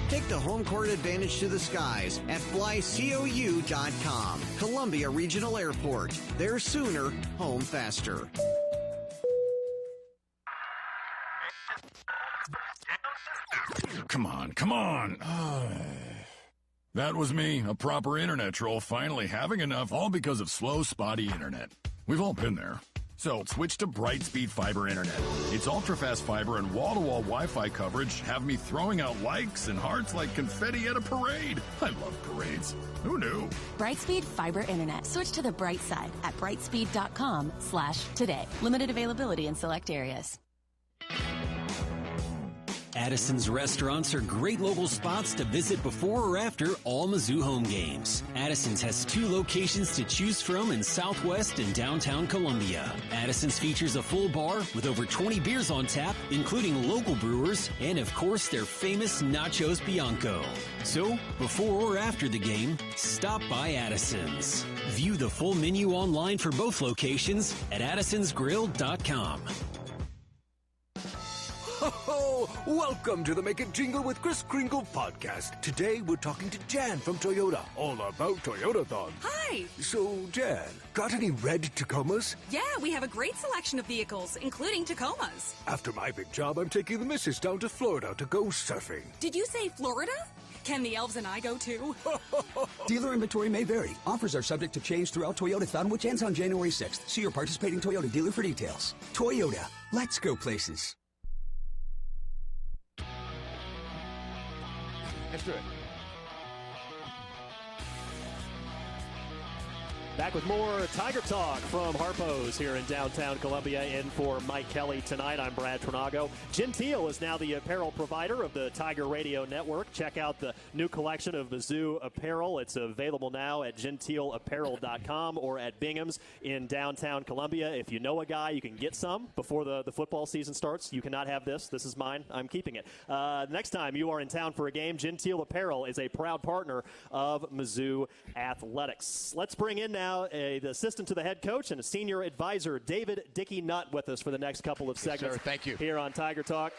Take the home court advantage to the skies at flycou.com. Columbia Regional Airport. There sooner, home faster. Come on. That was me, a proper internet troll, finally having enough, all because of slow, spotty internet. We've all been there. So switch to Brightspeed Fiber Internet. Its ultra-fast fiber and wall-to-wall Wi-Fi coverage have me throwing out likes and hearts like confetti at a parade. I love parades. Who knew? Brightspeed Fiber Internet. Switch to the bright side at brightspeed.com/today. Limited availability in select areas. Addison's restaurants are great local spots to visit before or after all Mizzou home games. Addison's has 2 locations to choose from in Southwest and downtown Columbia. Addison's features a full bar with over 20 beers on tap, including local brewers, and of course their famous Nachos Bianco. So, before or after the game, stop by Addison's. View the full menu online for both locations at addisonsgrill.com. Ho! Welcome to the Make It Jingle with Kris Kringle podcast. Today we're talking to Jan from Toyota, all about Toyotathon. Hi! So, Jan, got any red Tacomas? Yeah, we have a great selection of vehicles, including Tacomas. After my big job, I'm taking the missus down to Florida to go surfing. Did you say Florida? Can the elves and I go too? Dealer inventory may vary. Offers are subject to change throughout Toyotathon, which ends on January 6th. See your participating Toyota dealer for details. Toyota, let's go places. Let's do it. Back with more Tiger Talk from Harpo's here in downtown Columbia. In for Mike Kelly tonight, I'm Brad Trinago. Gentile is now the apparel provider of the Tiger Radio Network. Check out the new collection of Mizzou apparel. It's available now at gentileapparel.com or at Bingham's in downtown Columbia. If you know a guy, you can get some before the football season starts. You cannot have this. This is mine. I'm keeping it. Next time you are in town for a game, Gentile Apparel is a proud partner of Mizzou Athletics. Let's bring in now the assistant to the head coach and a senior advisor, David Dickey Nutt, with us for the next couple of segments. Sir, thank you. Here on Tiger Talk.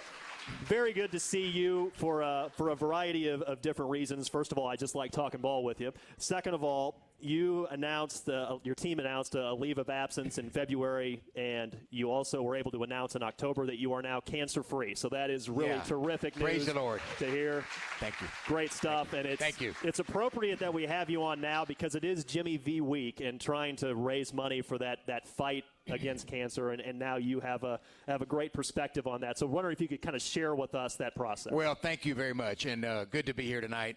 Very good to see you for a variety of different reasons. First of all, I just like talking ball with you. Second of all, you announced, your team announced a leave of absence in February, and you also were able to announce in October that you are now cancer-free. So that is really terrific news. Praise the Lord. To hear. Thank you. Great stuff. And Thank you. It's appropriate that we have you on now because it is Jimmy V week and trying to raise money for that fight against cancer, and now you have a great perspective on that. So wondering if you could kind of share with us that process. Well, thank you very much, and good to be here tonight.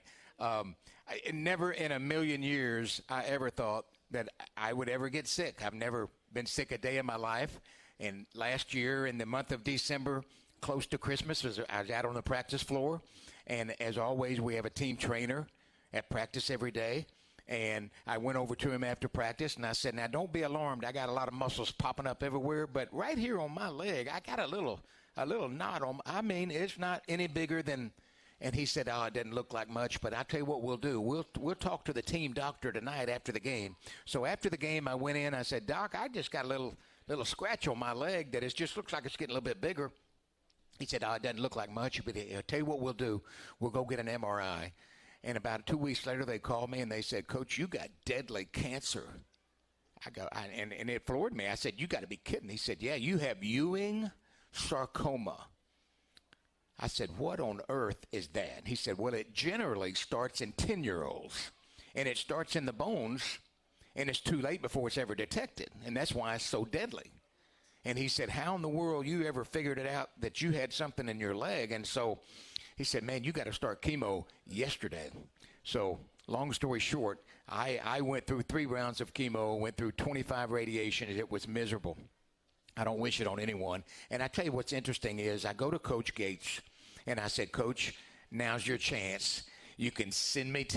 Never in a million years I ever thought that I would ever get sick. I've never been sick a day in my life. And last year in the month of December, close to Christmas, I was out on the practice floor. And as always, we have a team trainer at practice every day. And I went over to him after practice, and I said, now, don't be alarmed. I got a lot of muscles popping up everywhere, but right here on my leg, I got a little knot on. I mean, it's not any bigger than. And he said, oh, it doesn't look like much, but I'll tell you what we'll do. We'll talk to the team doctor tonight after the game. So after the game, I went in. I said, Doc, I just got a little scratch on my leg that just looks like it's getting a little bit bigger. He said, oh, it doesn't look like much, but I'll tell you what we'll do. We'll go get an MRI. And about 2 weeks later, they called me, and they said, Coach, you got deadly cancer. And it floored me. I said, you got to be kidding. He said, yeah, you have Ewing sarcoma. I said, what on earth is that? He said, well, it generally starts in 10-year-olds, and it starts in the bones, and it's too late before it's ever detected, and that's why it's so deadly. And he said, how in the world you ever figured it out that you had something in your leg? And so he said, man, you got to start chemo yesterday. So long story short, I went through 3 rounds of chemo, went through 25 radiations. It was miserable. I don't wish it on anyone. And I tell you what's interesting is I go to Coach Gates, and I said, Coach, now's your chance. You can send me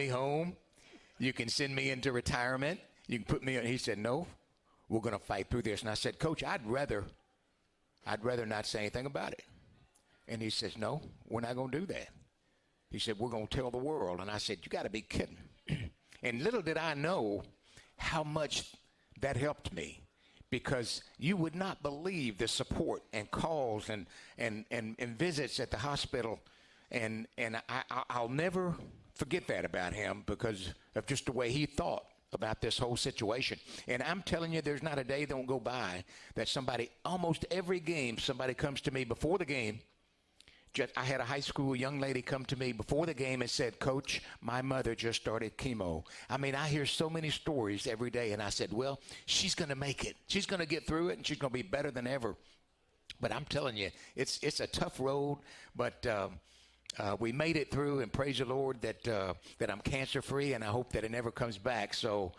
home. You can send me into retirement. You can put me in. He said, no, we're going to fight through this. And I said, Coach, I'd rather not say anything about it. And he says, no, we're not going to do that. He said, we're going to tell the world. And I said, you got to be kidding. And little did I know how much that helped me, because you would not believe the support and calls and visits at the hospital. And I'll never forget that about him, because of just the way he thought about this whole situation. And I'm telling you, there's not a day that won't go by that somebody, almost every game, somebody comes to me before the game. I had a high school young lady come to me before the game and said, Coach, my mother just started chemo. I mean, I hear so many stories every day. And I said, well, she's going to make it. She's going to get through it, and she's going to be better than ever. But I'm telling you, it's a tough road, but we made it through, and praise the Lord that I'm cancer-free, and I hope that it never comes back. So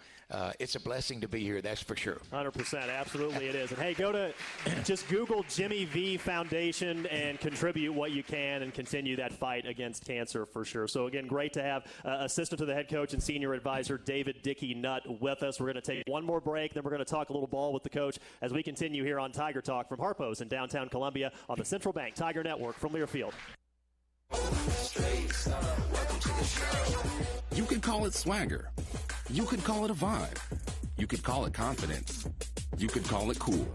it's a blessing to be here, that's for sure. 100%, absolutely it is. And hey, just Google Jimmy V Foundation and contribute what you can and continue that fight against cancer for sure. So again, great to have assistant to the head coach and senior advisor David Dickey Nutt with us. We're going to take one more break, then we're going to talk a little ball with the coach as we continue here on Tiger Talk from Harpo's in downtown Columbia on the Central Bank Tiger Network from Learfield. You could call it swagger. You could call it a vibe. You could call it confidence. You could call it cool.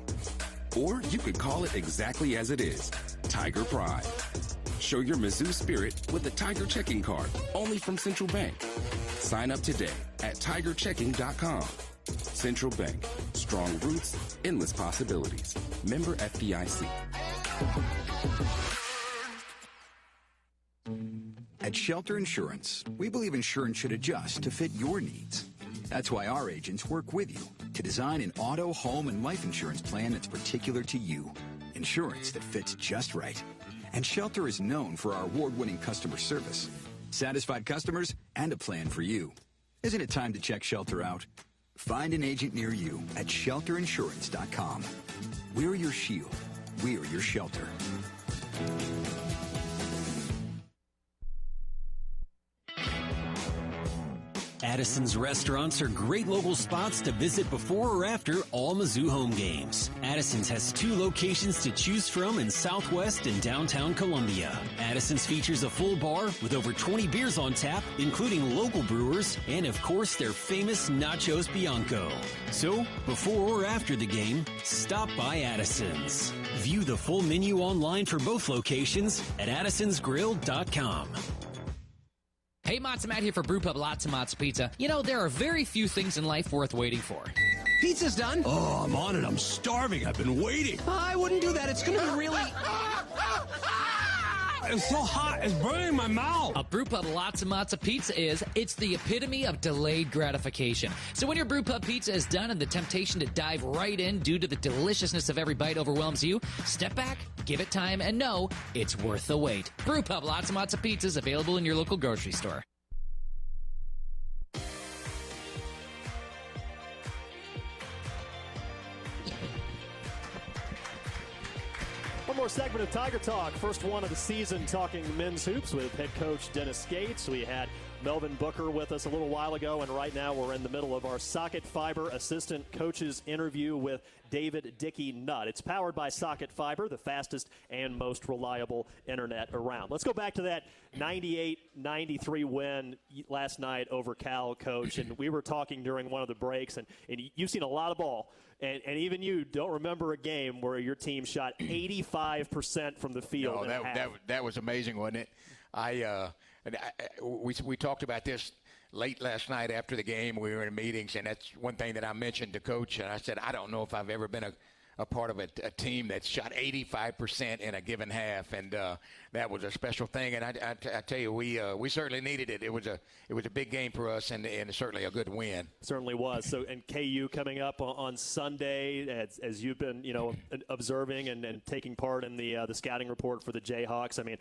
Or you could call it exactly as it is, Tiger Pride. Show your Mizzou spirit with the Tiger Checking Card, only from Central Bank. Sign up today at tigerchecking.com. Central Bank. Strong roots, endless possibilities. Member FDIC. At Shelter Insurance, we believe insurance should adjust to fit your needs. That's why our agents work with you to design an auto, home, and life insurance plan that's particular to you. Insurance that fits just right. And Shelter is known for our award-winning customer service, satisfied customers, and a plan for you. Isn't it time to check Shelter out? Find an agent near you at shelterinsurance.com. We're your shield. We're your shelter. Addison's restaurants are great local spots to visit before or after all Mizzou home games. Addison's has 2 locations to choose from in Southwest and downtown Columbia. Addison's features a full bar with over 20 beers on tap, including local brewers, and of course their famous Nachos Bianco. So, before or after the game, stop by Addison's. View the full menu online for both locations at addisonsgrill.com. Hey, Matzo Matt here for Brewpub Lots of Matzo Pizza. You know, there are very few things in life worth waiting for. Pizza's done. Oh, I'm on it. I'm starving. I've been waiting. I wouldn't do that. It's going to be really... It's so hot. It's burning my mouth. A Brewpub Lots of Matzo Pizza it's the epitome of delayed gratification. So when your Brewpub Pizza is done and the temptation to dive right in due to the deliciousness of every bite overwhelms you, step back, give it time, and know it's worth the wait. Brewpub Lots of Matzo Pizzas available in your local grocery store. One more segment of Tiger Talk, first one of the season, talking men's hoops with head coach Dennis Gates. We had Melvin Booker with us a little while ago, and right now we're in the middle of our Socket Fiber assistant coaches interview with David Dickey Nutt. It's powered by Socket Fiber, the fastest and most reliable internet around. Let's go back to that 98-93 win last night over Cal, Coach. And we were talking during one of the breaks, and you've seen a lot of ball. And even you don't remember a game where your team shot 85% from the field. No, that was amazing, wasn't it? We talked about this late last night after the game. We were in meetings, and that's one thing that I mentioned to Coach. And I said, I don't know if I've ever been a part of a team that shot 85% in a given half, and that was a special thing. And I tell you, we certainly needed it. It was a big game for us, and certainly a good win. Certainly was. So, and KU coming up on Sunday, as you've been observing and taking part in the scouting report for the Jayhawks. I mean,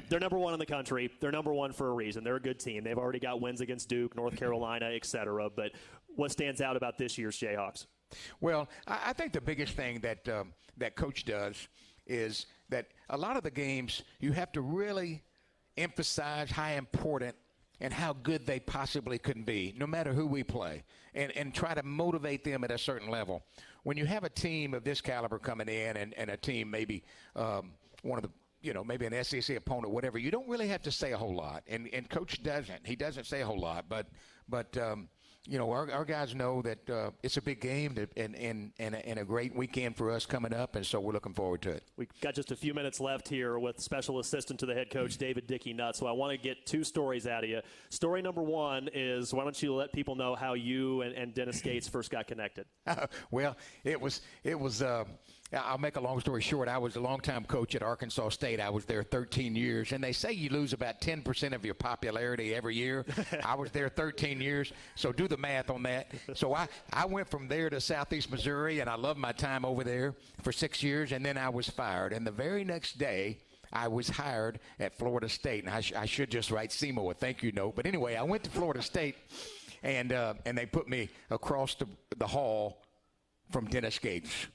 they're number one in the country. They're number one for a reason. They're a good team. They've already got wins against Duke, North Carolina, etc. But what stands out about this year's Jayhawks? Well, I think the biggest thing that Coach does is that a lot of the games you have to really emphasize how important and how good they possibly can be, no matter who we play, and try to motivate them at a certain level. When you have a team of this caliber coming in and a team maybe one of the maybe an SEC opponent, whatever, you don't really have to say a whole lot. And Coach doesn't. He doesn't say a whole lot, but our guys know that it's a big game and a great weekend for us coming up, and so we're looking forward to it. We've got just a few minutes left here with special assistant to the head coach, David Dickey Nutt, so I want to get two stories out of you. Story number one is, why don't you let people know how you and Dennis Gates first got connected? Well, it was I'll make a long story short. I was a longtime coach at Arkansas State. I was there 13 years, and they say you lose about 10% of your popularity every year. I was there 13 years, so do the math on that. So I went from there to Southeast Missouri, and I loved my time over there for 6 years, and then I was fired. And the very next day, I was hired at Florida State, and I should just write Seymour a thank you note. But anyway, I went to Florida State, and they put me across the hall from Dennis Gates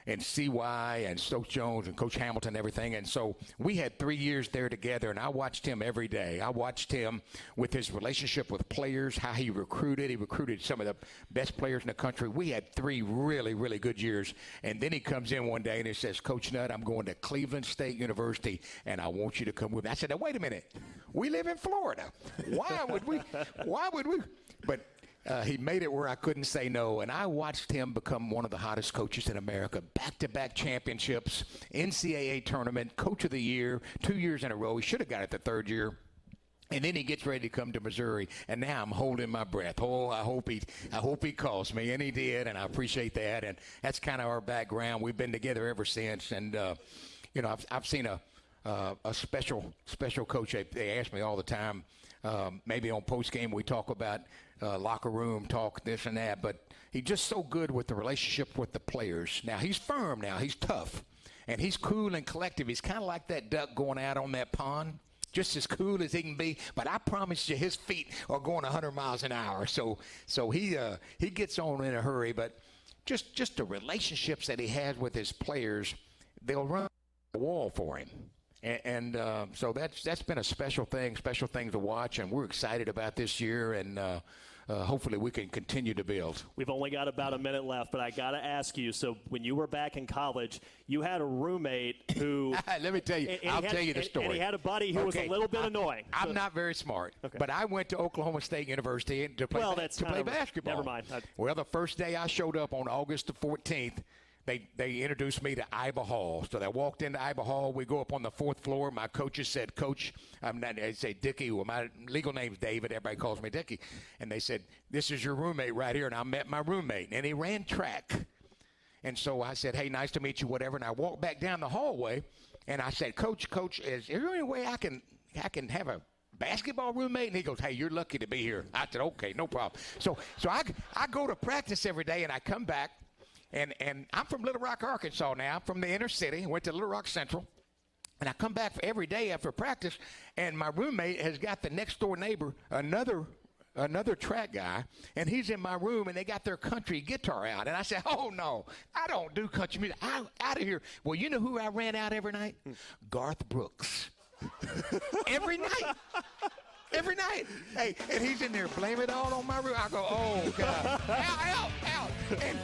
and CY and Stokes Jones and Coach Hamilton and everything. And so we had 3 years there together, and I watched him every day. I watched him with his relationship with players, how he recruited. He recruited some of the best players in the country. We had 3 really, really good years. And then he comes in one day and he says, Coach Nutt, I'm going to Cleveland State University, and I want you to come with me. I said, now, wait a minute. We live in Florida. Why would we? But he made it where I couldn't say no, and I watched him become one of the hottest coaches in America. Back-to-back championships, NCAA tournament, Coach of the Year, 2 years in a row. He should have got it the third year. And then he gets ready to come to Missouri, and now I'm holding my breath. Oh, I hope he calls me, and he did, and I appreciate that. And that's kind of our background. We've been together ever since, and I've seen a special coach. They ask me all the time. Maybe on post game we talk about locker room talk, this and that, but he's just so good with the relationship with the players. Now, he's firm now. He's tough, and he's cool and collective. He's kind of like that duck going out on that pond, just as cool as he can be, but I promise you his feet are going 100 miles an hour. So he gets on in a hurry, but just the relationships that he has with his players, they'll run the wall for him. And so that's been a special thing to watch, and we're excited about this year, and hopefully we can continue to build. We've only got about a minute left, but I got to ask you, so when you were back in college, you had a roommate who – Let me tell you. I'll tell you the story. And he had a buddy who was a little bit annoying. I'm not very smart, but I went to Oklahoma State University to play basketball. Never mind. Well, the first day I showed up on August the 14th, They introduced me to Iba Hall. So I walked into Iba Hall. We go up on the 4th floor. My coaches said, Coach, I say Dickie. Well, my legal name's David. Everybody calls me Dickie. And they said, this is your roommate right here. And I met my roommate. And he ran track. And so I said, hey, nice to meet you, whatever. And I walked back down the hallway. And I said, Coach, is there any way I can have a basketball roommate? And he goes, hey, you're lucky to be here. I said, okay, no problem. So I go to practice every day, and I come back. And I'm from Little Rock, Arkansas now. I'm from the inner city. Went to Little Rock Central. And I come back every day after practice, and my roommate has got the next-door neighbor, another track guy, and he's in my room, and they got their country guitar out. And I said, oh, no, I don't do country music. I'm out of here. Well, you know who I ran out every night? Garth Brooks. Every night. Every night. Hey, and he's in there, blame it all on my roof. I go, oh, God. Out.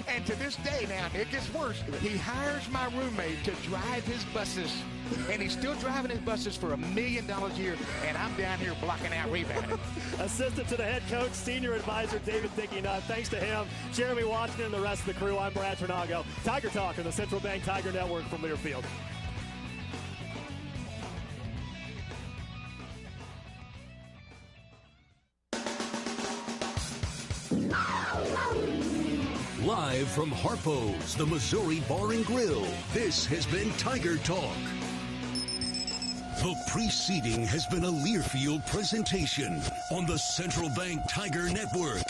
And to this day now, it gets worse. He hires my roommate to drive his buses, and he's still driving his buses for $1 million a year, and I'm down here blocking out rebounding. Assistant to the head coach, senior advisor David Dickey-Nutt. Thanks to him, Jeremy Washington, and the rest of the crew. I'm Brad Trinago. Tiger Talk on the Central Bank Tiger Network from Learfield. Live from Harpo's, the Missouri Bar and Grill, this has been Tiger Talk. The preceding has been a Learfield presentation on the Central Bank Tiger Network.